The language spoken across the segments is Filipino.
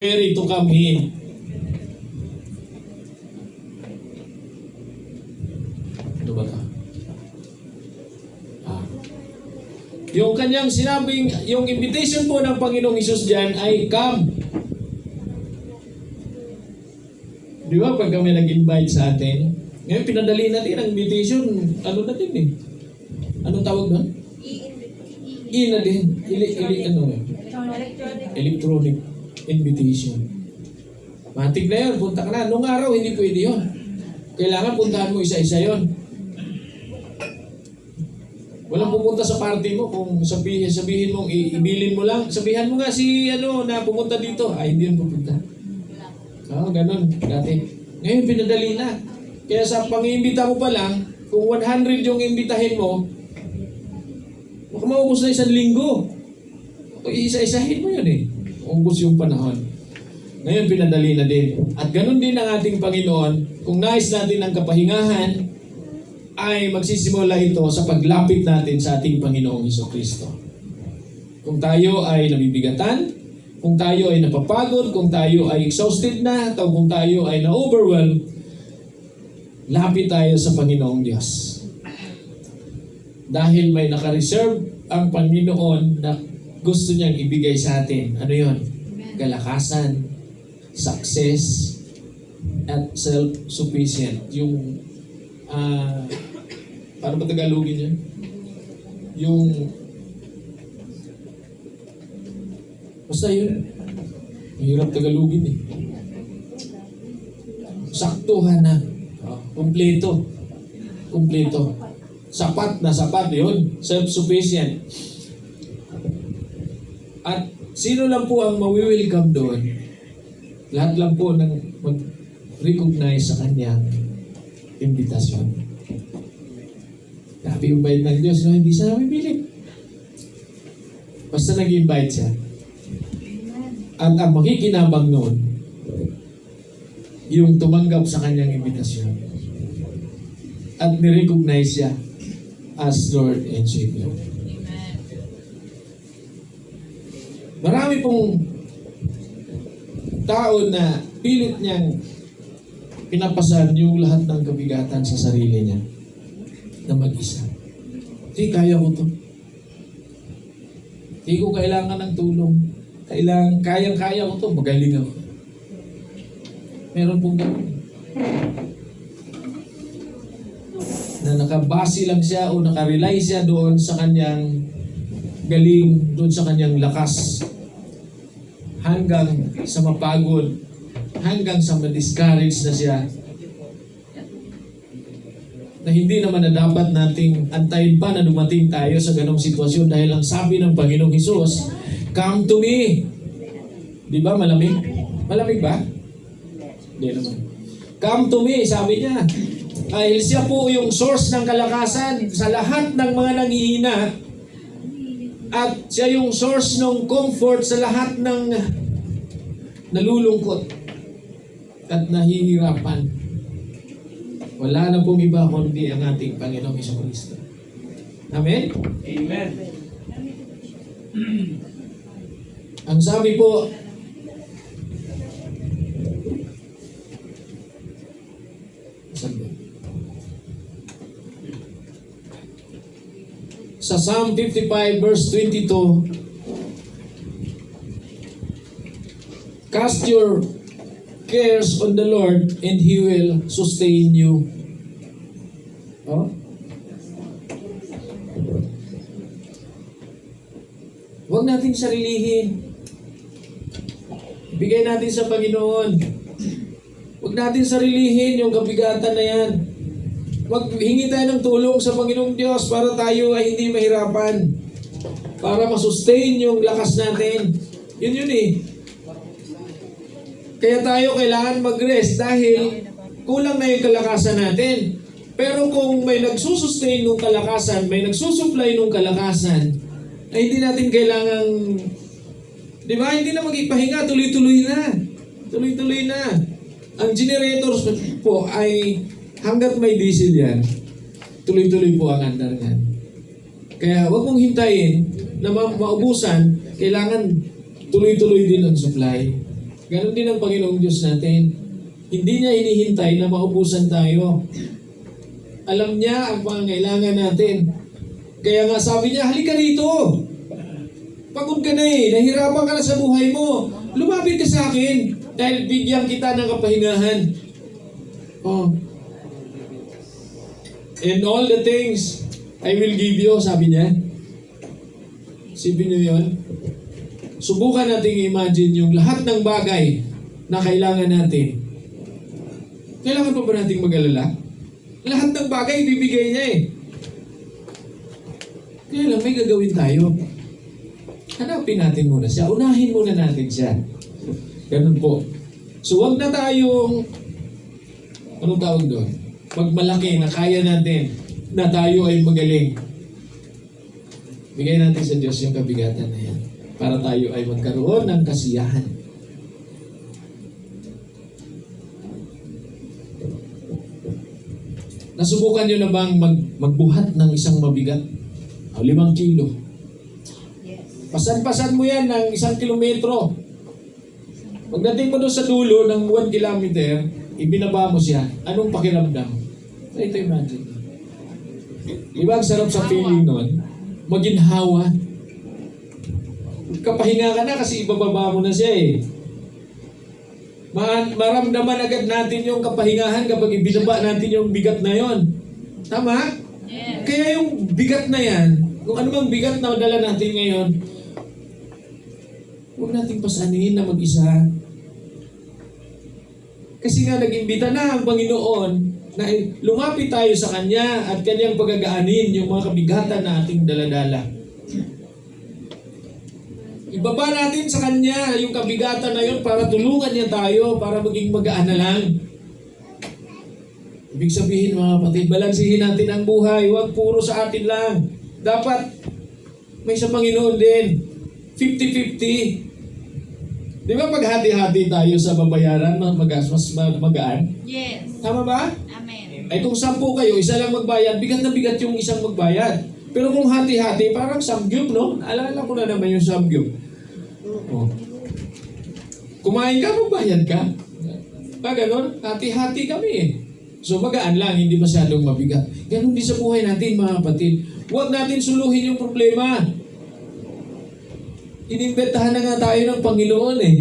ready to come in. Ano ba ito? Yung kanyang sinabing, yung invitation po ng Panginoong Hesus dyan ay come. Di ba pag kami nag-invite sa atin, ngayon pinadali natin ang invitation, ano natin eh? Anong tawag doon? Na din. Electronic invitation. Matik na yun, punta ka na. Nung araw, hindi pwede yun. Kailangan puntahan mo isa-isa yun. Walang pupunta sa party mo kung sabihin mo, ibilin mo lang. Sabihan mo nga si na pumunta dito. Ay, hindi yun pupunta. Oo, ganun. Dati. Ngayon, pinadali na. Kaya sa pang-iimbita mo pa lang, kung 100 yung imbitahin mo, baka maubos na 1 linggo. Isa-isahin mo yun eh. Ubos yung panahon. Ngayon, pinadali na din. At ganun din ang ating Panginoon. Kung nais natin ang kapahingahan, ay magsisimula ito sa paglapit natin sa ating Panginoong Hesukristo. Kung tayo ay nabibigatan, kung tayo ay napapagod, kung tayo ay exhausted na, o kung tayo ay na-overwhelmed, lapit tayo sa Panginoong Diyos. Dahil may nakareserve ang Panginoon na gusto niyang ibigay sa atin. Ano yun? Kalakasan, success, at self-sufficient. Yung paano ba Tagalogin yan? Yung basta yun. Mahirap Tagalogin eh. Saktuhan na. Kompleto. Kompleto. Sapat na sapat yun. Self-sufficient. At sino lang po ang mawi-welcome doon? Lahat lang po ng mag-recognize sa kanyang invitasyon. Sabi yung bayad ng Diyos, no, hindi siya namimili. Basta nag-invite siya. At ang makikinabang noon, yung tumanggap sa kanyang invitasyon. At ni-recognize siya as Lord and Savior. Marami pong tao na pilit niyang pinapasan yung lahat ng kabigatan sa sarili niya na mag-isa. Hindi, kaya ko to. Hindi ko kailangan ng tulong. Kayang-kaya ko to. Magaling ako. Meron pong gano'n. Na nakabase lang siya o nakarely siya doon sa kanyang galing, doon sa kanyang lakas. Hanggang sa mapagod, hanggang sa ma-discourage na siya, na hindi naman na dapat nating antayin pa na dumating tayo sa ganong sitwasyon dahil ang sabi ng Panginoong Hesus, come to me. Di ba malamig? Malamig ba? Hindi naman. Come to me, sabi niya. Dahil siya po yung source ng kalakasan sa lahat ng mga nanghihina. At siya yung source ng comfort sa lahat ng nalulungkot at nahihirapan. Wala na pong iba kundi ang ating Panginoong Hesukristo. Amen? Amen. Ang sabi po, sa Psalm 55 verse 22, cast your cares on the Lord and He will sustain you. Oh? Huwag natin sarilihin. Bigay natin sa Panginoon. Huwag natin sarilihin yung kabigatan na yan. Maghingi tayo ng tulong sa Panginoong Diyos para tayo ay hindi mahirapan. Para masustain yung lakas natin. Yun eh. Kaya tayo kailangan mag-rest dahil kulang na yung kalakasan natin. Pero kung may nagsusustain ng kalakasan, may nagsusupply ng kalakasan, ay hindi natin kailangang, di ba, hindi na magpahinga, tuloy-tuloy na. Tuloy-tuloy na. Ang generators po ay hanggat may diesel yan, tuloy-tuloy po ang andar yan. Kaya huwag mong hintayin na maubusan, kailangan tuloy-tuloy din ang supply. Ganon din ang Panginoong Diyos natin. Hindi niya hinihintay na maubusan tayo. Alam niya ang pangangailangan natin. Kaya nga sabi niya, halika rito. Pagod ka na eh. Nahirapan ka na sa buhay mo. Lumapit ka sa akin. Dahil bigyan kita ng kapahingahan. Oh. And all the things I will give you, sabi niya. Sipin niyo yun. Subukan natin imagine yung lahat ng bagay na kailangan natin. Kailangan pa ba natin mag-alala? Lahat ng bagay ibibigay niya eh. Kaya lang may gagawin tayo. Hanapin natin muna siya. Unahin muna natin siya. Ganun po. So wag na tayong, anong tawag doon? Magmalaki na kaya natin na tayo ay magaling. Bigay natin sa Diyos yung kabigatan na yan para tayo ay magkaroon ng kasiyahan. Nasubukan nyo na bang magbuhat ng isang mabigat? 5 kilo. Pasan-pasan mo yan ng 1 kilometro. Pagdating mo doon sa dulo ng 1 kilometer, ibinaba mo siya. Anong pakiramdam? Ito imagine. Diba ang sarap sa feeling nun? Maginhawa. Kapahinga ka na kasi ibababa mo na siya eh. Maramdaman agad natin yung kapahingahan kapag ibinaba natin yung bigat na yon. Tama? Yes. Kaya yung bigat na yan, kung ano bang bigat na dala natin ngayon, huwag nating pasanin na mag-isa. Kasi nga nag-imbita na ang Panginoon na lumapit tayo sa Kanya at Kanyang pagagaanin yung mga kabigatan na ating daladala. Ibaba natin sa Kanya yung kabigatan na yun para tulungan niya tayo, para maging magaan na lang. Ibig sabihin mga kapatid, balansihin natin ang buhay, huwag puro sa atin lang. Dapat may sa Panginoon din. 50-50. Di ba paghati-hati tayo sa babayaran, mas magaan? Yes. Tama ba? Amen. Ay kung 10 kayo, isa lang magbayad, bigat na bigat yung isang magbayad. Pero kung hati-hati, parang samgyup, no? Alala ko na naman yung samgyup. Oh. Kumain ka, magbayad ka. Pa ganon, hati-hati kami eh. So magaan lang, hindi masyadong mabigat. Ganon din sa buhay natin mga kapatid. Huwag natin suluhin yung problema. Inimbentahan na nga tayo ng Panginoon eh.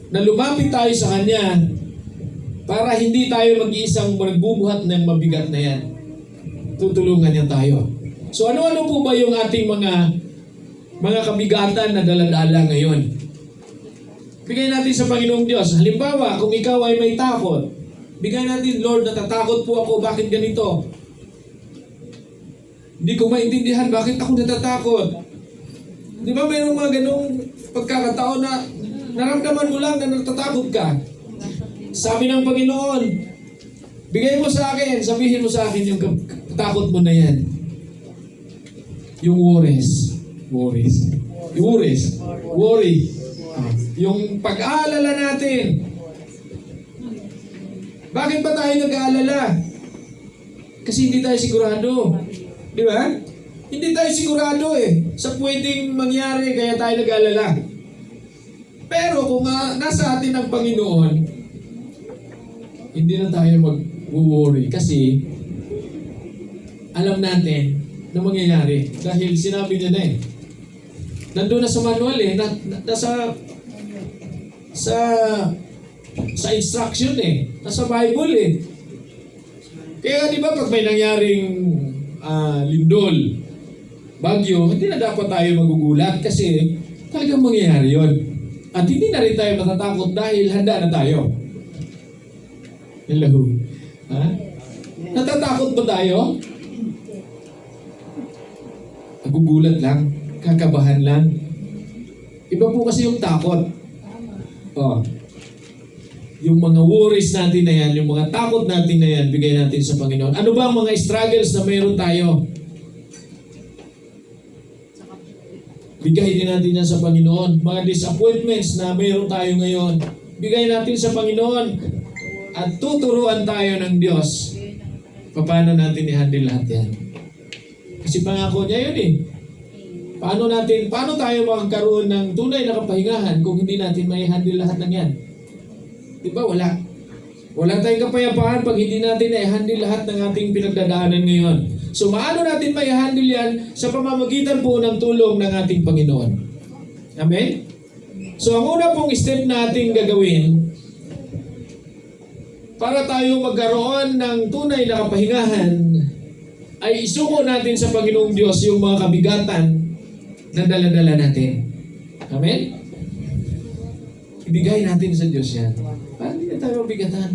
Na lumapit tayo sa Kanya para hindi tayo mag-iisang magbubuhat ng mabigat na yan. Tutulungan niya tayo. So ano-ano po ba yung ating mga kabigatan na daladala ngayon? Bigay natin sa Panginoong Diyos. Halimbawa, kung ikaw ay may takot, bigay natin, Lord, natatakot po ako, bakit ganito? Hindi ko maintindihan, bakit ako natatakot? Di ba mayroong mga ganong pagkakataon na naramdaman mo lang na natatakot ka? Sabi ng Panginoon, bigay mo sa akin, sabihin mo sa akin yung takot mo na yan. Yung worries. Yung pag-aalala natin. Bakit ba tayo nag-aalala? Kasi hindi tayo sigurado. Di ba? Hindi tayo sigurado eh sa pwedeng mangyari kaya tayo nag-aalala. Pero kung nasa atin ang Panginoon, hindi na tayo mag-worry kasi alam natin na mangyayari dahil sinabi niya na eh. Nandun na sa manual eh, nasa sa instruction eh, nasa Bible eh. Kaya di ba pag may nangyaring lindol, bagyo, hindi na dapat tayo magugulat kasi talagang mangyayari yun. At hindi na rin tayo matatakot dahil handa na tayo. Hello? Ha? Natatakot ba tayo? Nagugulat lang, kakabahan lang. Iba po kasi yung takot. Oh. Yung mga worries natin na yan, yung mga takot natin na yan, bigay natin sa Panginoon. Ano ba ang mga struggles na mayroon tayo? Bigay din natin yan sa Panginoon. Mga disappointments na mayroon tayo ngayon, bigay natin sa Panginoon. At tuturuan tayo ng Diyos paano natin i-handle lahat yan. Kasi pangako niya yun eh. Paano tayo makakaroon ng tunay na kapahingahan kung hindi natin may handle lahat ng yan? Di ba? Wala tayong kapayapaan pag hindi natin i-handle lahat ng ating pinagdadaanan ngayon. So, maano natin may handle yan sa pamamagitan po ng tulong ng ating Panginoon. Amen? So, ang una pong step nating gagawin para tayo magkaroon ng tunay na kapahingahan ay isuko natin sa Panginoong Diyos yung mga kabigatan na dala-dala natin. Amen? Ibigay natin sa Diyos yan. Para hindi na tayo mabigatan.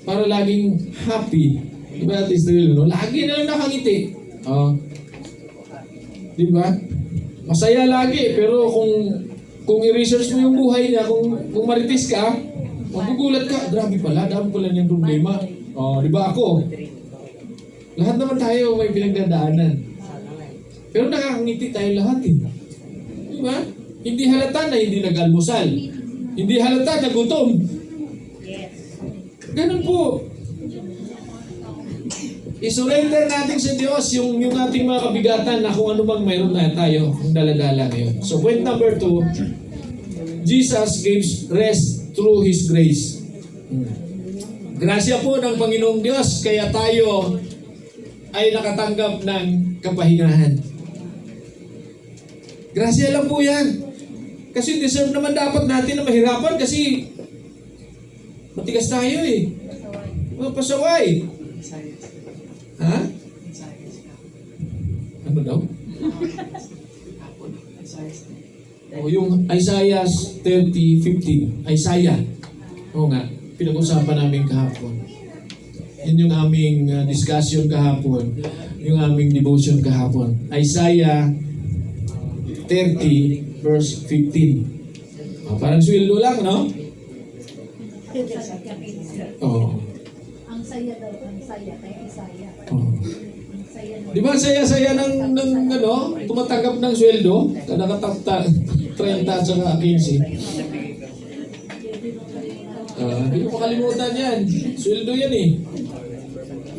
Para laging happy. Diba at Israel, no? Lagi na lang nakangiti. Diba? Masaya lagi. Pero kung i-research mo yung buhay niya, kung maritis ka, magugulat ka, grabe pala, dami pala niyang problema. Diba ako? Lahat naman tayo may pinagdadaanan. Pero nakakangiti tayo lahat eh. Diba? Hindi halata na hindi nag-almusal. Hindi halata na gutom. Ganun po. I-surrender natin sa Diyos yung ating mga kabigatan na kung ano bang mayroon na tayo ang daladala ngayon. So point number 2, Jesus gives rest through His grace. Grasya po ng Panginoong Diyos kaya tayo ay nakatanggap ng kapahingahan. Grasya lang po yan. Kasi deserve naman dapat natin na mahirapan kasi matigas tayo eh. Mga pasaway. Ha? Ano daw? Yung Isaiah 30:15. Isaiah. Oo nga. Pinag-usapan namin kahapon. Yun yung aming discussion kahapon. Yung aming devotion kahapon. Isaiah 30 verse 15. Parang sweldo lang, no? Ang saya daw, ang saya, kaya Isaya. Di ba saya-saya ng tumatanggap ng sweldo? Nakatapta 30 at saka 15. Hindi ko makalimutan yan. Sweldo yan eh.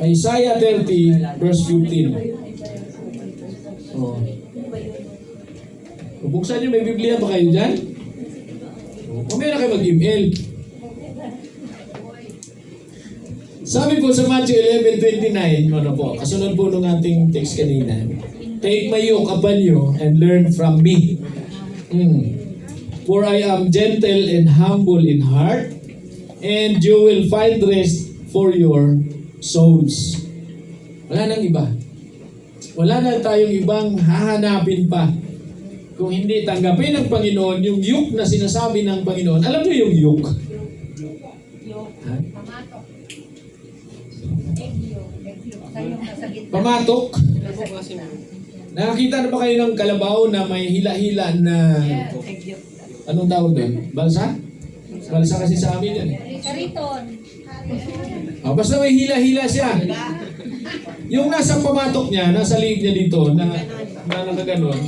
Isaiah 30 verse 15. Buksan niyo, may Biblia ba kayo dyan? Mamaya na kayo mag-email. Sabi po sa Matthew 11:29, kasunod po ng ating text kanina, take my yoke upon you and learn from me. For I am gentle and humble in heart, and you will find rest for your souls. Wala nang iba. Wala na tayong ibang hahanapin pa. Kung hindi tanggapin ng Panginoon yung yoke na sinasabi ng Panginoon. Alam niyo yung yoke? Ha? Pamatok. Nakakita na ba kayo ng kalabaw na may hila-hila na anong tawag doon? Balsa? Balsa kasi sa amin yan. Kariton. Basta may hila-hila siya. Yung nasa pamatok niya, nasa liig niya dito, na nakaganon,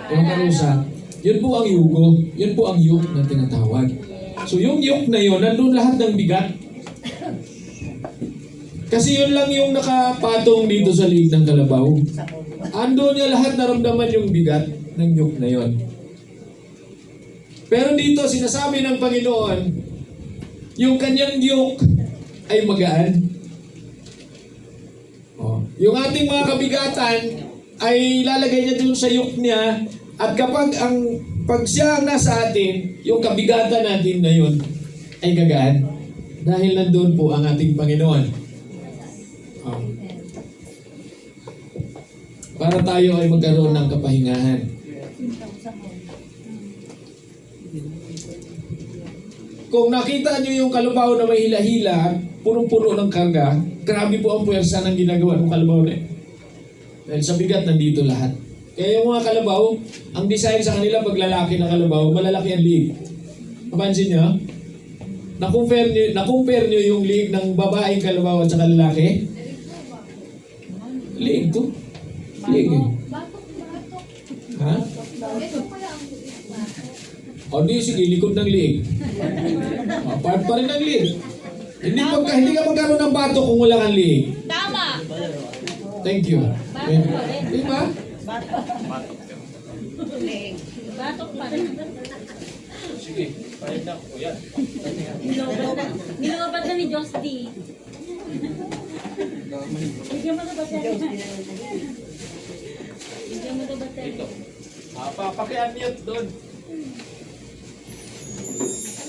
yung karusa, yun po ang yugo. Yun po ang yoke na tinatawag. So yung yoke na yun, nandun lahat ng bigat. Kasi yun lang yung nakapatong dito sa liig ng kalabaw. Ando niya lahat naramdaman yung bigat ng yoke na yun. Pero dito, sinasabi ng Panginoon, yung kanyang yoke ay magaan. Yung ating mga kabigatan ay lalagay niya dun sa yoke niya at pag siya ang nasa atin, yung kabigatan natin na yun ay gagaan. Dahil nandun po ang ating Panginoon. Para tayo ay magkaroon ng kapahingahan. Kung nakita niyo yung kalabaw na may hila-hila, punong-puno ng karga, grabe po ang puwersa ng ginagawa ng kalabaw na yun. Dahil sa bigat, nandito lahat. Kaya yung mga kalabaw, ang design sa kanila pag lalaki ng kalabaw, malalaki ang liig. Napansin niyo? Na-compare niyo yung liig ng babaeng kalabaw at saka lalaki? Liig to. Liig eh. Ha? Di, sige, likod ng liig. Part pa rin ng liig. Hindi ka magkaroon ng bato kung wala kang liig. Tama! Thank you. Diba? Batok pa rin. Sige, pahit na ko yan. Nilobat na ni Diyos D. Bigyan mo na ba tayo? Bigyan mo na ba tayo? Ito. Papakian-mute doon.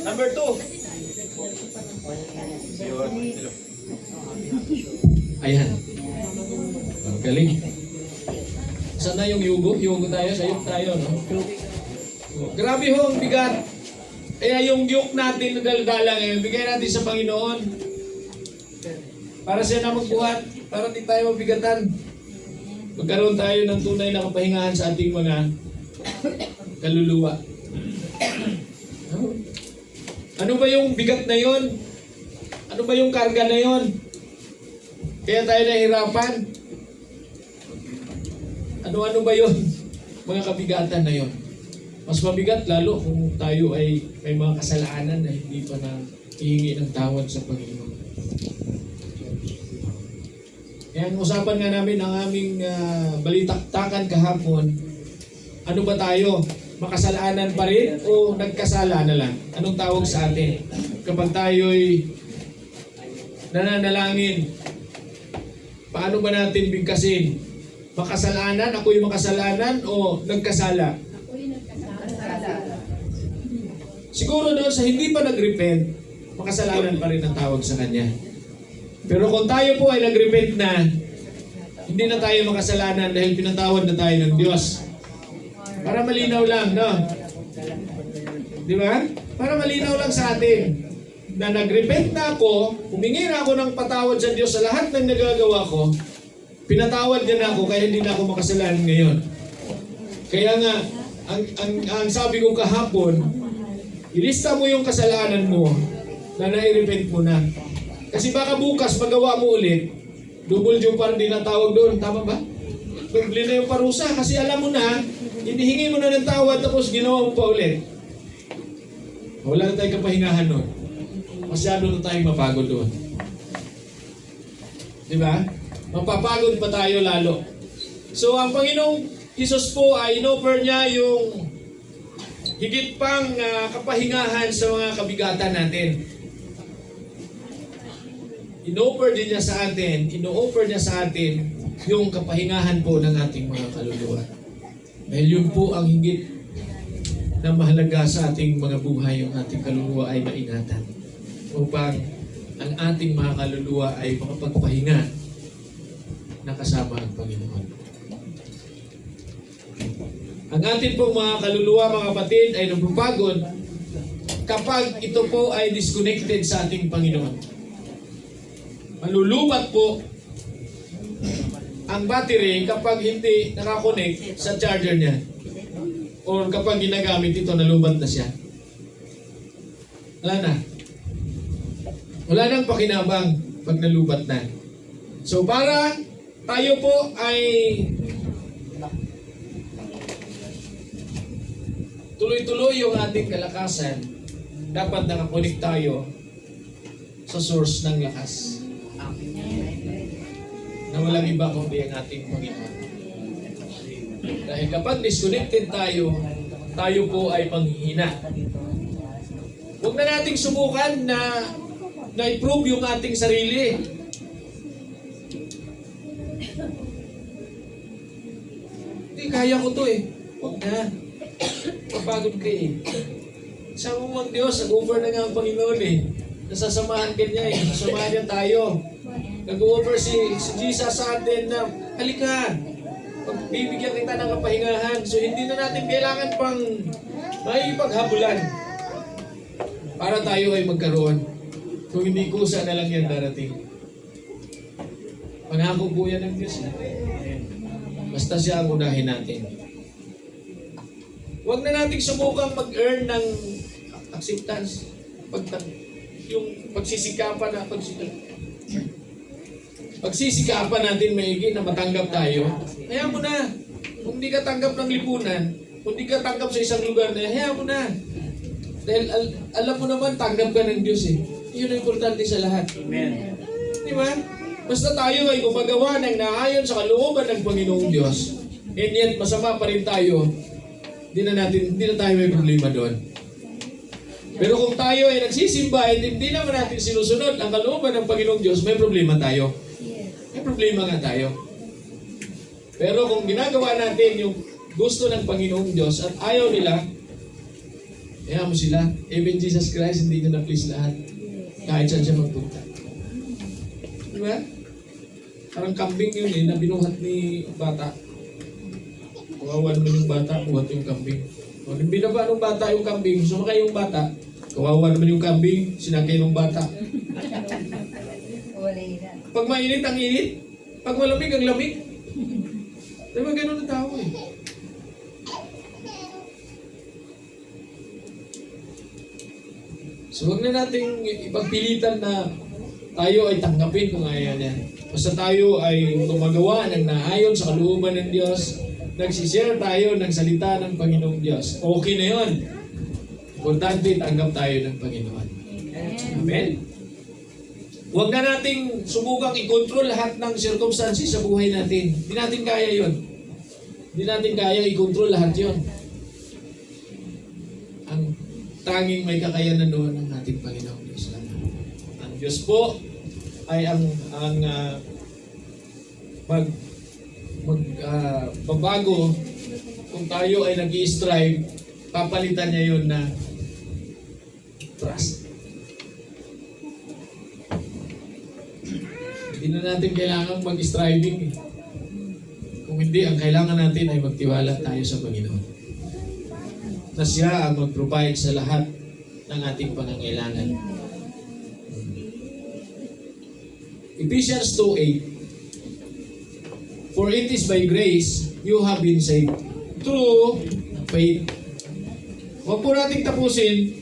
Number 2. Ayan. Ang galing. Saan na yung yugo? Yugo tayo, sayok tayo, no? Grabe ho, ang bigat. Kaya yung yoke natin na dala ngayon, bigay natin sa Panginoon. Para siya na magbuhat, para di tayo mabigatan. Magkaroon tayo ng tunay na kapahingahan sa ating mga kaluluwa. Ano ba yung bigat na yon? Ano ba yung karga na yon? Kaya tayo nahihirapan. Ano-ano ba yon? Mga kabigatan na yon. Mas mabigat lalo kung tayo ay may mga kasalanan na hindi pa na hihingi ng tawad sa Panginoon. Kaya ang usapan nga namin ang aming balitaktakan kahapon, ano ba tayo? Makasalanan pa rin o nagkasala na lang? Anong tawag sa atin? Kapag tayo'y nananalangin, paano ba natin bigkasin? Makasalanan? Ako'y makasalanan o nagkasala? Siguro doon sa hindi pa nag-repent, makasalanan pa rin ang tawag sa Kanya. Pero kung tayo po ay nag-repent na, hindi na tayo makasalanan dahil pinatawad na tayo ng Diyos. Para malinaw lang, no? Di ba? Para malinaw lang sa atin na nag-repent na ako, humingi na ako ng patawad sa Diyos sa lahat ng nagagawa ko, pinatawad niya na ako kaya hindi na ako makasalanan ngayon. Kaya nga, ang sabi ko kahapon, ilista mo yung kasalanan mo na nai-repent mo na. Kasi baka bukas magawa mo ulit, double due pa rin din ang tawag doon. Tama ba? Doble na yung parusa kasi alam mo na, hinihingi mo na ng tawad tapos ginawa mo pa ulit. Wala na tayong kapahingahan doon. Masyado na tayong mapagod doon. Di ba? Mapapagod pa tayo lalo. So ang Panginoong Isus po ay inoffer niya yung higit pang kapahingahan sa mga kabigatan natin. Ino-offer din niya sa atin, ino-offer niya sa atin yung kapahingahan po ng ating mga kaluluwa. Dahil yun po ang higit na mahalaga sa ating mga buhay, yung ating kaluluwa ay maingatan. Upang ang ating mga kaluluwa ay makapagpahinga na kasama ang Panginoon. Ang ating pong mga kaluluwa, mga kapatid, ay napapagod kapag ito po ay disconnected sa ating Panginoon. Malulubat po ang battery kapag hindi nakakonect sa charger niya. O kapag ginagamit ito, nalubat na siya. Wala na. Wala nang pakinabang pag nalubat na. So para tayo po ay tuloy-tuloy yung ating kalakasan, dapat nakakonek tayo sa source ng lakas. Na walang iba kundi ang ating Panginoon. Dahil kapag disconnected tayo, tayo po ay panghihina. Huwag na nating subukan na i-prove yung ating sarili. Hindi, kaya ko to eh. Huwag na. Papagod ka eh. Sa umang Diyos, nag-offer na nga ang Panginoon eh. Nasasamahan ka niya eh. Nasasamahan niya tayo. Nag-offer si Jesus sa atin na, halika, pagbibigyan kita ng kapahingahan. So hindi na natin kailangan pang may paghabulan para tayo ay magkaroon. Kung hindi kusa na lang yan darating. Pangako po yan ng Diyos. Basta siya ang unahin natin. Huwag na nating subukang mag-earn ng acceptance. Yung pagsisikapan na pagsisikapan natin maigi na matanggap tayo, hayaan mo na. Kung di ka tanggap ng lipunan, kung di ka tanggap sa isang lugar na, hayaan mo na. Dahil alam mo naman, tanggap ka ng Diyos eh. Yun ang importante sa lahat. Amen. Di ba? Basta tayo ay gumagawa ng naayon sa kalooban ng Panginoong Diyos. And yet, masama pa rin tayo. hindi na tayo may problema doon. Pero kung tayo ay nagsisimba at hindi naman natin sinusunod ang kalooban ng Panginoong Diyos, may problema tayo. May problema nga tayo. Pero kung ginagawa natin yung gusto ng Panginoong Diyos at ayaw nila, kaya mo sila, even Jesus Christ, hindi niya na-please lahat. Kahit saan siya magpunta. Diba? Parang kambing yun na binuhat ni bata. Kawawan mo yung bata, buhat yung kambing. O, binaba ng bata yung kambing, sumakay yung bata, kawawan mo yung kambing, sinakay ng bata. Pag mainit, ang init. Pag malamig, ang lamig. Diba ganun ang tao eh. So, huwag na nating ipagpilitan na tayo ay tanggapin kung ayaw niya. Basta tayo ay gumagawa ng naayon sa kalooban ng Diyos, nagsishare tayo ng salita ng Panginoong Diyos. Okay na yun. Importante, tanggap tayo ng Panginoon. Amen? Huwag na nating subukang i-control lahat ng circumstances sa buhay natin. Hindi natin kaya yun. Hindi natin kaya i-control lahat yun. Ang tanging may kakayanan doon ng ating Panginoong Diyos lang. Ang Diyos po ay magbago kung tayo ay nag-i-strive, papalitan niya yun na trust. Hindi na natin kailangan mag-striving eh. Kung hindi, ang kailangan natin ay magtiwala tayo sa Panginoon. Na siya ang mag-provide sa lahat ng ating pangangailangan. Ephesians 2:8. For it is by grace you have been saved through faith. Huwag po nating tapusin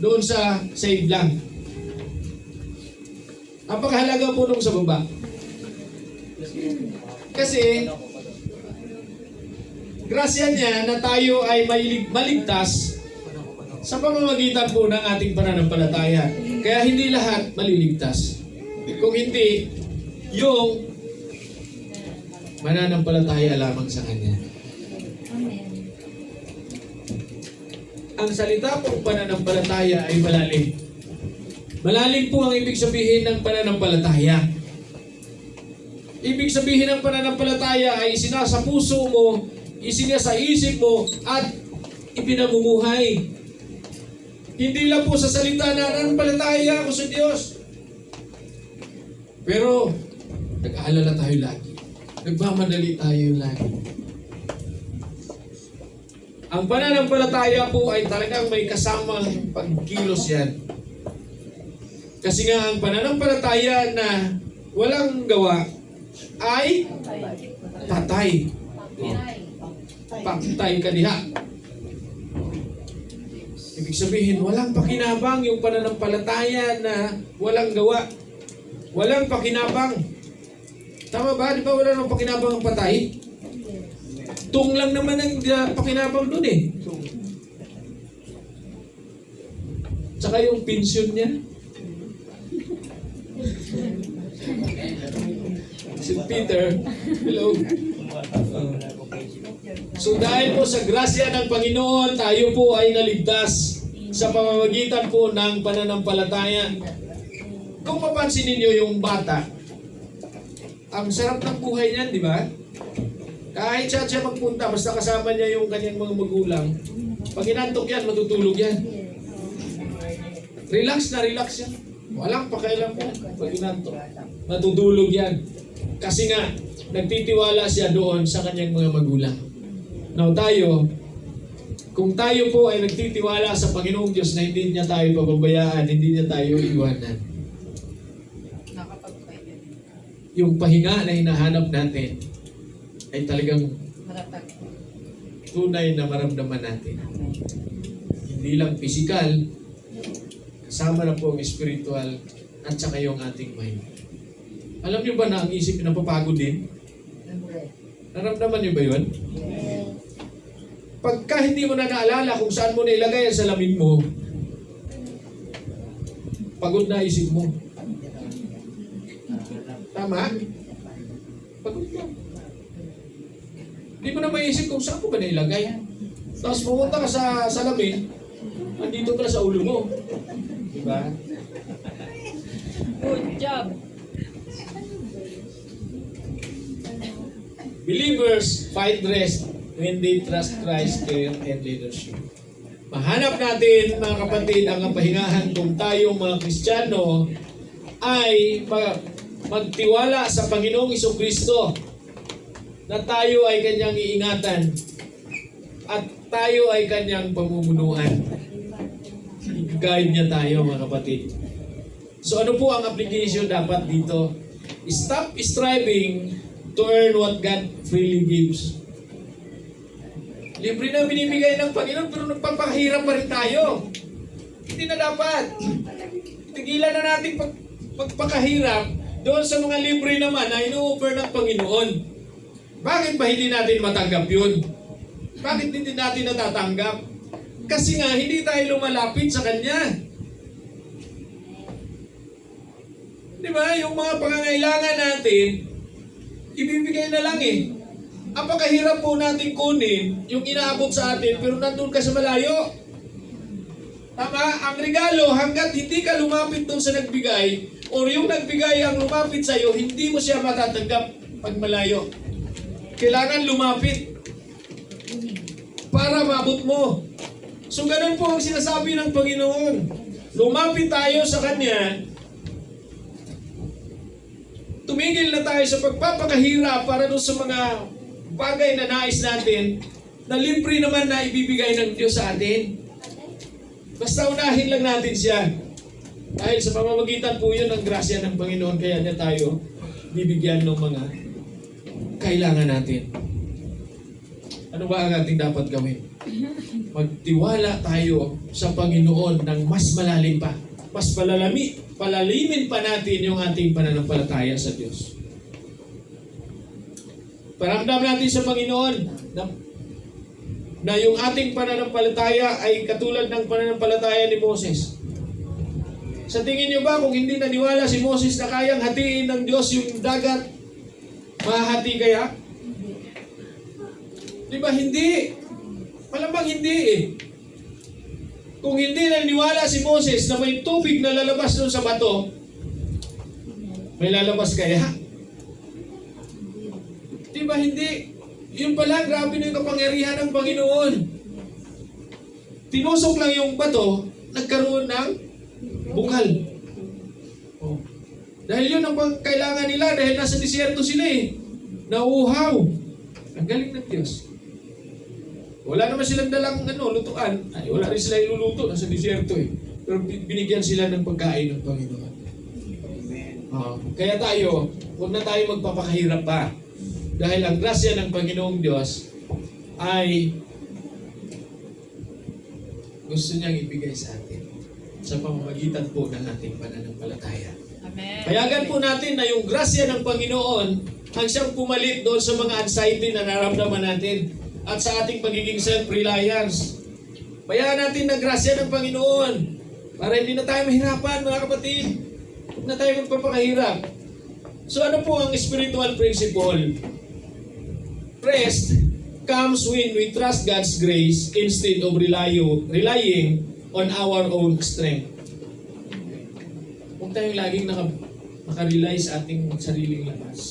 doon sa save lang. Napakahalaga po nung sa baba. Kasi grasya niya na tayo ay maligtas sa pamamagitan po ng ating pananampalataya. Kaya hindi lahat maliligtas. Kung hindi, yung mananampalataya lamang sa Kanya. Amen. Ang salita pong pananampalataya ay malalim. Malalim po ang ibig sabihin ng pananampalataya. Ibig sabihin ng pananampalataya ay isinasa puso mo, isinasa isip mo, at ipinamumuhay. Hindi lang po sa salita na nananampalataya ako sa Diyos. Pero, nag-aalala tayo lagi. Nagmamadali tayo lagi. Ang pananampalataya po ay talagang may kasamang pagkilos yan. Kasi nga ang pananampalataya na walang gawa ay patay. Patay ka diha. Ibig sabihin, walang pakinabang yung pananampalataya na walang gawa. Walang pakinabang. Tama ba? Di ba wala nang pakinabang ang patay? Tung lang naman ang pakinabang dun eh. Tsaka yung pensyon niya. Si Peter, hello. So dahil po sa grasya ng Panginoon, tayo po ay naligtas sa pamamagitan po ng pananampalataya. Kung papansinin niyo yung bata, ang sarap ng buhay niyan, di ba? Kahit siya magpunta, basta kasama niya yung kanyang mga magulang, pag inantok yan, matutulog yan. Relax na relax yan. Walang pakailan po pag inantok. Matutulog yan. Kasi nga, nagtitiwala siya doon sa kanyang mga magulang. Now tayo, kung tayo po ay nagtitiwala sa Panginoong Diyos na hindi niya tayo pababayaan, hindi niya tayo iwanan, yung pahinga na hinahanap natin ay talagang tunay na maramdaman natin. Hindi lang physical, kasama na po ang spiritual at saka yung ating mind. Alam niyo ba na ang isip napapagod din? Naramdaman niyo ba yun? Pagka hindi mo na naalala kung saan mo nailagay ang salamin mo, pagod na isip mo. Tama? Pagod na. Hindi mo na maisip kung saan ko ba nailagay. Tapos pumunta ka sa salamin, andito pala sa ulo mo. Diba? Good job. Believers find rest when they trust Christ, care, and leadership. Mahanap natin, mga kapatid, ang kapahingahan kung tayong mga Kristiyano ay magtiwala sa Panginoong Jesucristo na tayo ay kanyang iingatan at tayo ay kanyang pamumunuan. I-guide niya tayo, mga kapatid. So ano po ang application dapat dito? Stop striving to earn what God freely gives. Libre na binibigay ng Panginoon pero nagpapahirap pa rin tayo. Hindi na dapat. Tigilan na natin magpakahirap doon sa mga libre naman na ino-offer ng Panginoon. Bakit ba hindi natin matanggap yun? Bakit hindi natin natatanggap? Kasi nga hindi tayo lumalapit sa Kanya. Di ba? Yung mga pangangailangan natin, ibibigay na lang eh. Apakahirap po natin kunin yung inaabot sa atin pero nandun ka sa malayo. Tama? Ang regalo, hanggat hindi ka lumapit doon sa nagbigay o yung nagbigay ang lumapit sa iyo, hindi mo siya matatanggap pag malayo. Kailangan lumapit para maabot mo. So ganun po ang sinasabi ng Panginoon. Lumapit tayo sa Kanya. Tumigil na tayo sa pagpapakahirap para doon sa mga bagay na nais natin na libre naman na ibibigay ng Diyos sa atin. Basta unahin lang natin siya. Dahil sa pamamagitan po yun ng grasya ng Panginoon, kaya niya tayo bibigyan ng mga kailangan natin. Ano ba ang ating dapat gawin? Magtiwala tayo sa Panginoon ng mas malalim pa. Mas palalimin pa natin yung ating pananampalataya sa Diyos. Paramdam natin sa Panginoon na yung ating pananampalataya ay katulad ng pananampalataya ni Moses. Sa tingin niyo ba kung hindi naniwala si Moses na kayang hatiin ng Diyos yung dagat, mahahati kaya? Di ba hindi? Malamang hindi eh. Kung hindi naniwala si Moses na may tubig na lalabas doon sa bato, may lalabas kaya? Di ba hindi? Yun pala, grabe na yung kapangyarihan ng Panginoon. Tinusok lang yung bato, nagkaroon ng bukal. Oh. Dahil yun ang kailangan nila, dahil nasa disyerto sila eh. Nauuhaw. Ang galing ng Diyos. Wala naman silang dalang lutuan. Ay, wala rin sila iluluto, nasa disyerto eh. Pero binigyan sila ng pagkain ng Panginoon. Kaya tayo, huwag na tayo magpapakahirap pa. Dahil ang grasya ng Panginoong Diyos ay gusto niyang ibigay sa atin sa pamamagitan po ng ating pananampalataya. Amen. Payagan po natin na yung grasya ng Panginoon ang siyang pumalit doon sa mga anxiety na nararamdaman natin at sa ating pagiging self-reliance. Payagan natin na grasya ng Panginoon para hindi na tayo mahirapan, mga kapatid. Huwag na tayo magpapakahirap. So ano po ang spiritual principle? Rest comes when we trust God's grace instead of relying on our own strength. Huwag tayong laging nakarely sa ating sariling lakas.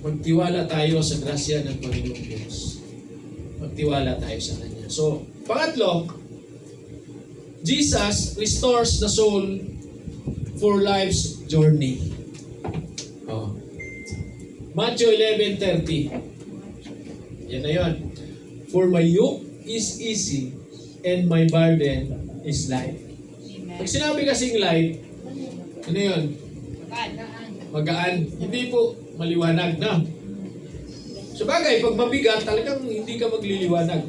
Magtiwala tayo sa grasya ng Panginoong Diyos. Magtiwala tayo sa Kanya. So, pangatlo, Jesus restores the soul for life's journey. Matthew 11:30. Yan na yun. For my yoke is easy and my burden is light. Pag sinabi kasing light, ano yun? Magaan. Hindi po maliwanag na. Sa bagay, pag mabigat, talagang hindi ka magliliwanag.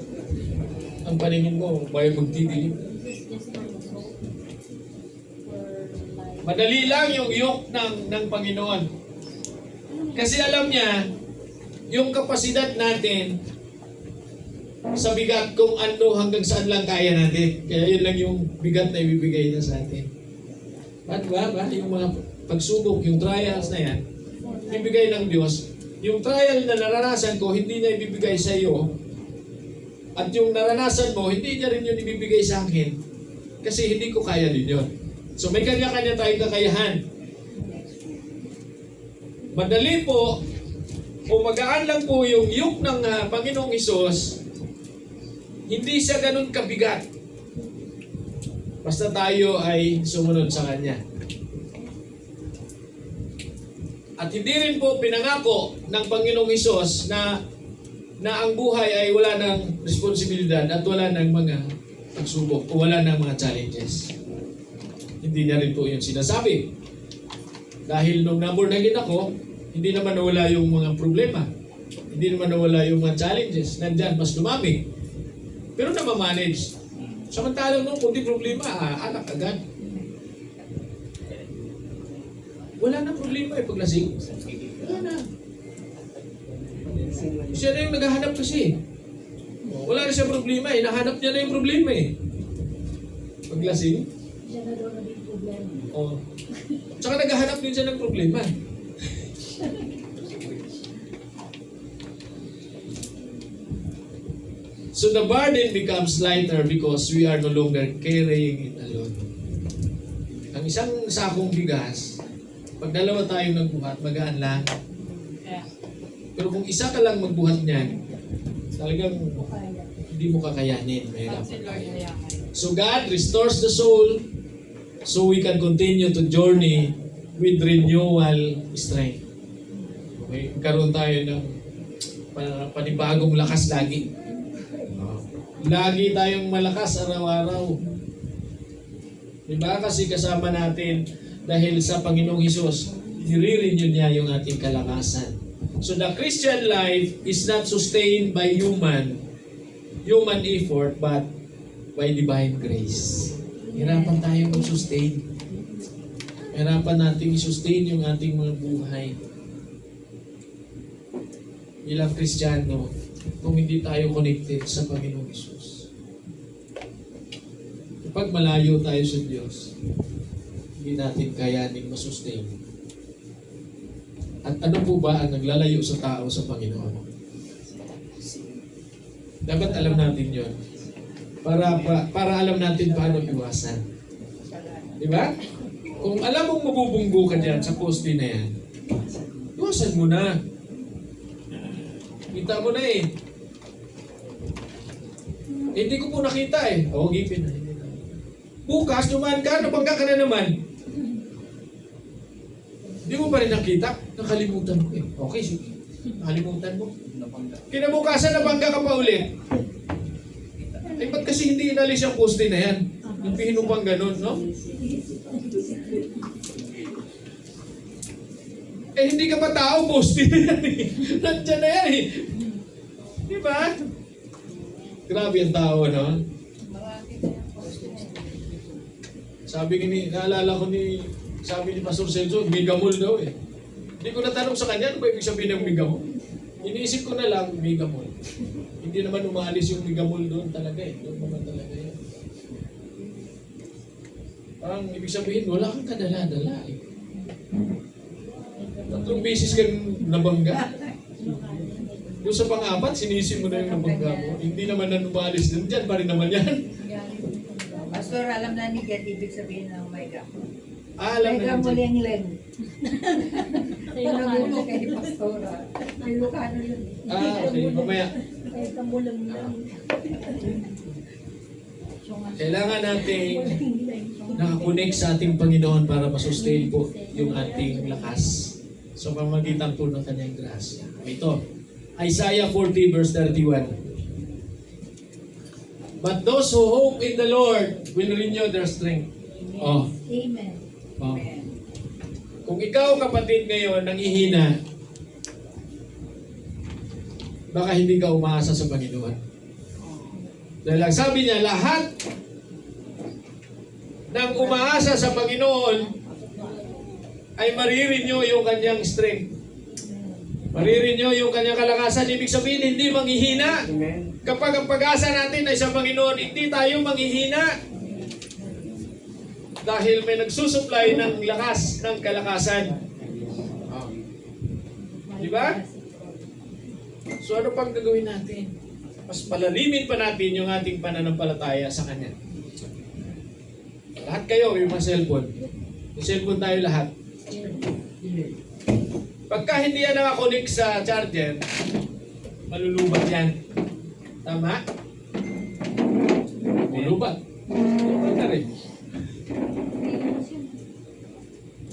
Ang paningin mo, bayo magtidilim. Madali lang yung yoke ng Panginoon. Kasi alam niya, yung kapasidad natin sa bigat kung ano hanggang saan lang kaya natin. Kaya yun lang yung bigat na ibibigay na sa atin. Ba? Yung mga pagsubok, yung trials na yan, ibigay ng Diyos yung trial na naranasan ko, hindi niya ibibigay sa iyo, at yung naranasan mo, hindi niya rin yun ibibigay sa akin, kasi hindi ko kaya din yun. So may kanya-kanya tayong kakayahan. Madali po, o magaan lang po yung yoke ng Panginoong Hesus, hindi siya ganun kabigat. Basta tayo ay sumunod sa Kanya. At hindi rin po pinangako ng Panginoong Hesus na ang buhay ay wala ng responsibilidad at wala ng mga pagsubok o wala ng mga challenges. Hindi niya rin po yun sinasabi. Dahil nung naborn again ako, hindi naman nawala yung mga problema. Hindi naman nawala yung mga challenges. Nandyan, mas dumami. Pero namamanage. Samantalang nung kunti problema, anak agad. Wala na problema paglasing. Wala na. Siya na yung naghahanap kasi. Wala na siya problema nahanap niya na yung problema Paglasing. Siya na daw naging problema. Oh. Tsaka naghahanap din siya ng problema. So the burden becomes lighter because we are no longer carrying it alone. Ang isang sakong bigas, pag dalawa tayong nagbuhat, magaan lang. Pero kung isa ka lang magbuhat niyan, talagang Kaya. hindi mo kakayanin. Mahirap. So God restores the soul so we can continue to journey with renewal strength. Okay? Karoon tayo ng panibagong lakas lagi. Lagi tayong malakas araw-araw. Diba? Kasi kasama natin dahil sa Panginoong Hesus, nire-renew niya yung ating kalakasan. So the Christian life is not sustained by human effort, but by divine grace. Hirapan tayong mag-sustain. Hirapan natin i-sustain yung ating mga buhay. Bilang Kristiyano, kung hindi tayo connected sa Panginoong Hesus. Kapag malayo tayo sa Diyos, hindi natin kayanin masustain. At ano po ba ang naglalayo sa tao sa Panginoon? Dapat alam natin yon para alam natin paano iwasan. Di ba? Kung alam mong mabubunggo ka dyan sa poste na yan, iwasan mo na. Kita mo na Hindi ko po nakita Oo, gipin na. Bukas, dumaan ka, nabangga ka na naman. Hindi mo pa rin nakita, nakalimutan mo Okay, sige. Nakalimutan mo. Kinabukasan, nabangga ka pa ulit. Ba't kasi hindi inalis yung poste na yan? Yung pinupang ganun, no? Hindi ka pa tao, poste na yan Nandiyan na yan Diba? Grabe ang tao, no? Naalala ko sabi ni Pastor Celso, migamol daw Hindi ko natanong sa kanya, ano ba ibig sabihin ng migamol? Iniisip ko na lang, migamol. Hindi naman umaalis yung migamol doon talaga Doon naman talaga yan. Parang ibig sabihin, wala kang kadala-dala 3 beses kang nabangga. Yung sa pang-apat, sinisi mo na yung nabangga mo. Hindi naman na umaalis doon. Diyan pa rin naman yan. Pastor, alam na ni Gat, ibig sabihin ng may gamot. Alam May na gamot natin. yung len. Nagulo kay Pastora. May Lucano yun. Okay. Mamaya. Kahit ang mulang lang. Kailangan natin nakakonect sa ating Panginoon para masustain po yung ating lakas. So, pamagitan po ng kanyang grasya. Ito, Isaiah 40 verse 31. But those who hope in the Lord will renew their strength. Amen. Kung ikaw, kapatid, ngayon, nanghihina, baka hindi ka umaasa sa Panginoon. Dahil ang sabi niya, lahat ng umaasa sa Panginoon ay marirenew yung kanyang strength. Marirenew yung kanyang kalakasan. Ibig sabihin, hindi manghihina. Kapag ang pag-asa natin ay sa Panginoon, hindi tayo manghihina. Dahil may nagsusupply ng lakas, ng kalakasan. Di ba? So ano pang gagawin natin? Mas palalimin pa natin yung ating pananampalataya sa Kanya. Lahat kayo, yung mga cellphone. Yung cellphone tayo lahat. Pagka hindi yan nakakonect sa charger, malulubat yan. Tama? Malulubat. Malulubat na rin.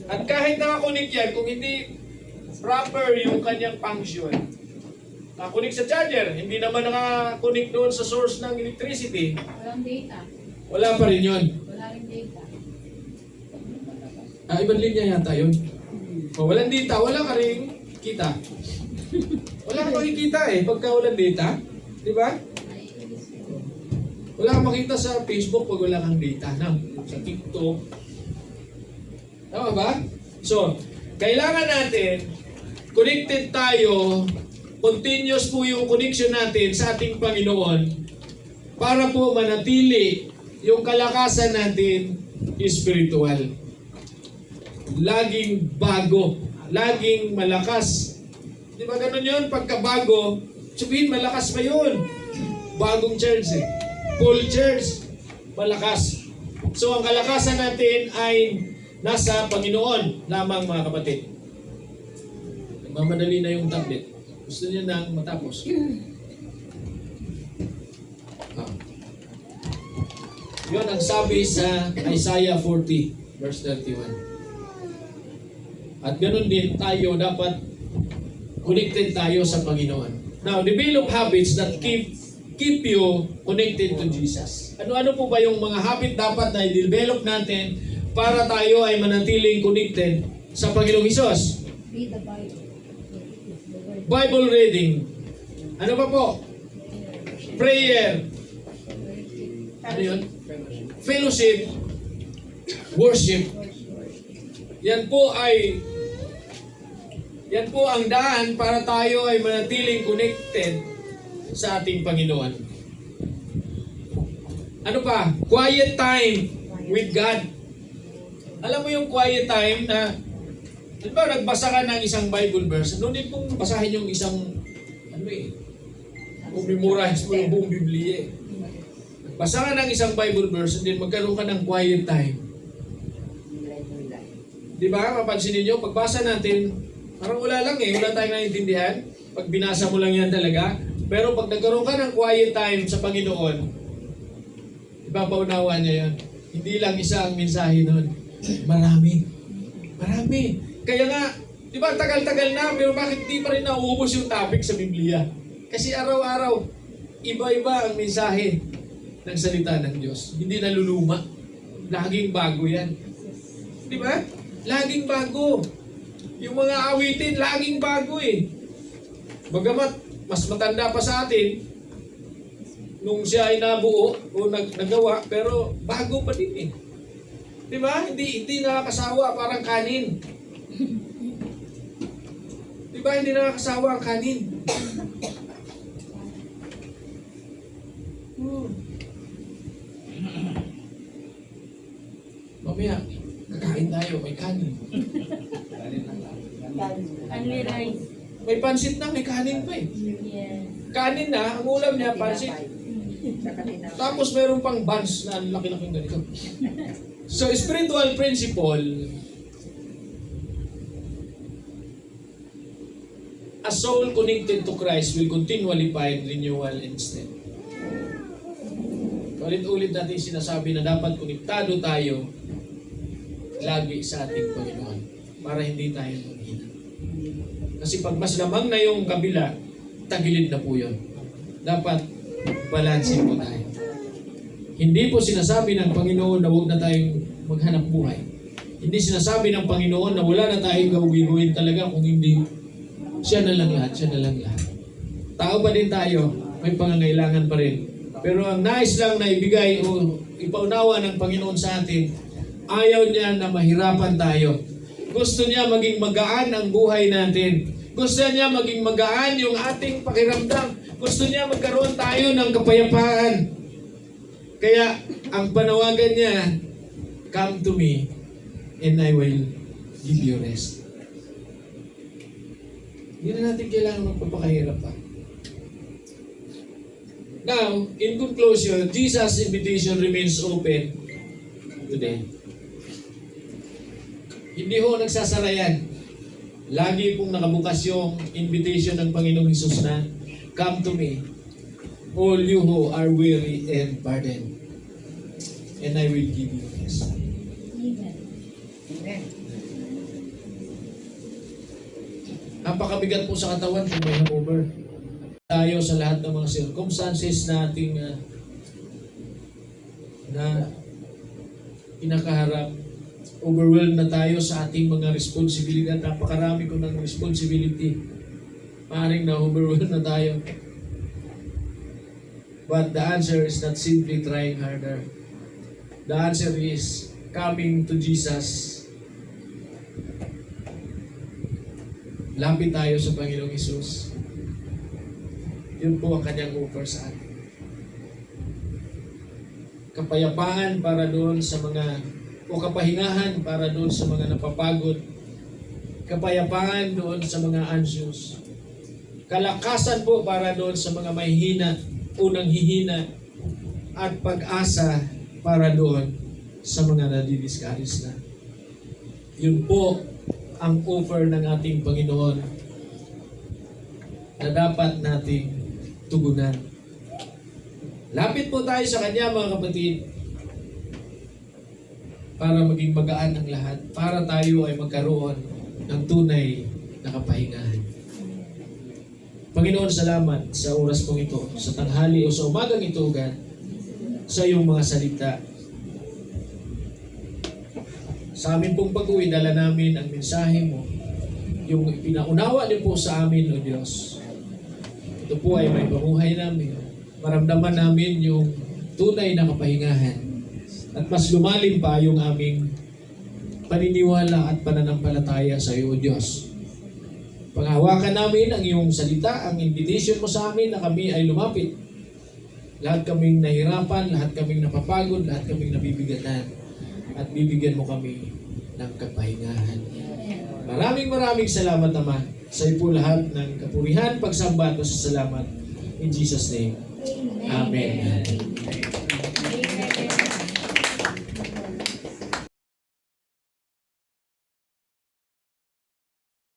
At kahit nakakonect yan, kung hindi proper yung kanyang function, nakakonect sa charger, hindi naman nakakonect doon sa source ng electricity, Walang data. wala pa rin yun. Wala rin data. Ibang linya yata yun. O, walang data, wala ka rin kita. Wala kang makikita pagka walang data. Di ba? Wala kang makita sa Facebook pag wala kang data. Sa TikTok. Tama ba? So, kailangan natin, connected tayo, continuous po yung connection natin sa ating Panginoon para po manatili yung kalakasan natin spiritual. Laging bago, laging malakas. Di ba ganun yun? Pagkabago, sabihin malakas pa yun. Bagong church Full church, malakas. So ang kalakasan natin ay nasa Panginoon lamang mga kapatid. Nagmamadali na yung tablet. Gusto niya nang matapos. Yun ang sabi sa Isaiah 40 verse 31. At ganun din tayo dapat connected tayo sa Panginoon. Now, develop habits that keep you connected to Jesus. Ano-ano po ba yung mga habit dapat na i-develop natin para tayo ay manatiling connected sa Panginoong Hesus? Read the Bible. Bible reading. Ano pa po? Prayer. Ano yun? Fellowship. Worship. Yan po ang daan para tayo ay manatiling connected sa ating Panginoon. Ano pa? Quiet time with God. Alam mo yung quiet time na, di ba nagbasa ka ng isang Bible verse, no din pong basahin yung isang, kung memorize mo yung buong Biblia. Basa ka ng isang Bible verse, and then magkaroon ka ng quiet time. Di ba? Mapansin niyo, pagbasa natin, parang wala lang wala tayong naiintindihan. Pag binasa mo lang yan talaga. Pero pag nagkaroon ka ng quiet time sa Panginoon, ipapaunawa niya yan. Hindi lang isa ang mensahe nun. Marami. Marami. Kaya nga, di ba tagal-tagal na, pero bakit di pa rin nauubos yung topic sa Biblia? Kasi araw-araw, iba-iba ang mensahe ng salita ng Diyos. Hindi naluluma. Laging bago yan. Di ba? Laging bago. Yung mga awitin, laging bago Bagamat mas matanda pa sa atin nung siya ay nabuo o nagawa, pero bago pa din Di ba? Hindi nakakasawa, parang kanin. Di ba? Hindi nakakasawa ang kanin. Mamaya, kakain tayo, may kanin. Only rice. May pansit na, may kanin pa Yes. Kanin na, ang ulam niya, pansit. Tapos meron pang buns na laki-laking ganito. So, spiritual principle, a soul connected to Christ will continually find renewal and strength. Ulit-ulit natin sinasabi na dapat konektado tayo lagi sa ating Panginoon para hindi tayo maghina. Kasi pag mas lamang na yung kabila, tagilid na po yun. Dapat balansin po tayo. Hindi po sinasabi ng Panginoon na huwag na tayong maghanap buhay. Hindi sinasabi ng Panginoon na wala na tayong gawin talaga kung hindi siya na lang lahat, siya na lang lahat. Tao pa din tayo, may pangangailangan pa rin. Pero ang nais lang na ibigay o ipaunawa ng Panginoon sa atin, ayaw niya na mahirapan tayo. Gusto niya maging magaan ang buhay natin. Gusto niya maging magaan yung ating pakiramdam. Gusto niya magkaroon tayo ng kapayapaan. Kaya ang panawagan niya, come to me and I will give you rest. Hindi na natin kailangan magpapakahirap pa. Now, in conclusion, Jesus' invitation remains open today. Hindi ho nagsasara yan. Lagi pong nakabukas yung invitation ng Panginoong Hesus na, "Come to me, all you who are weary and burdened, and I will give you rest." Amen. Amen. Napakabigat po sa katawan kung may hangover. Tayo sa lahat ng mga circumstances nating na kinakaharap, overwhelmed na tayo sa ating mga responsibilidad. Napakarami ko ng responsibility. Maaaring na-overwhelmed na tayo. But the answer is not simply trying harder. The answer is coming to Jesus. Lapit tayo sa Panginoong Hesus. Yun po ang kanyang offer sa atin. Kapayapaan para doon sa mga, o kapahingahan para doon sa mga napapagod. Kapayapaan doon sa mga anxious. Kalakasan po para doon sa mga mahihina, unang hihina. At pag-asa para doon sa mga nadidiscourage na. Yun po ang offer ng ating Panginoon na dapat nating tugunan. Lapit po tayo sa Kanya, mga kapatid, para maging magaan ang lahat, para tayo ay magkaroon ng tunay na kapahingahan. Panginoon, salamat sa oras pong ito, sa tanghali o sa umagang ito, God, sa iyong mga salita. Sa amin pong pag-uwi, dala namin ang mensahe mo, yung pinaunawa niyo po sa amin, O Diyos. Ito po ay may pamuhay namin. Maramdaman namin yung tunay na kapahingahan. At mas lumalim pa yung aming paniniwala at pananampalataya sa iyo, O Diyos. Panghawakan namin ang iyong salita, ang invitation mo sa amin na kami ay lumapit. Lahat kaming nahirapan, lahat kaming napapagod, lahat kaming nabibigatan. At bibigyan mo kami ng kapahingahan. Maraming salamat naman sa iyo po lahat ng kapurihan, pagsamba at pasasalamat. In Jesus' name. Amen.